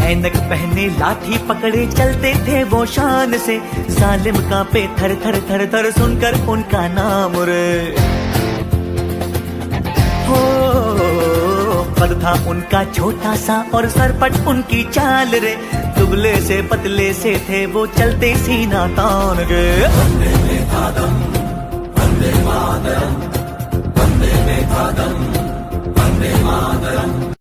ऐनक पहने लाठी पकड़े चलते थे वो शान से, सालिम कांपे थर थर थर थर सुनकर उनका नाम रे। हो कद था उनका छोटा सा और सरपट उनकी चाल रे, दुबले से पतले से थे वो चलते सीना तान गे। वंदे मातरम, वंदे मातरम, वंदे मातरम, वंदे मातरम।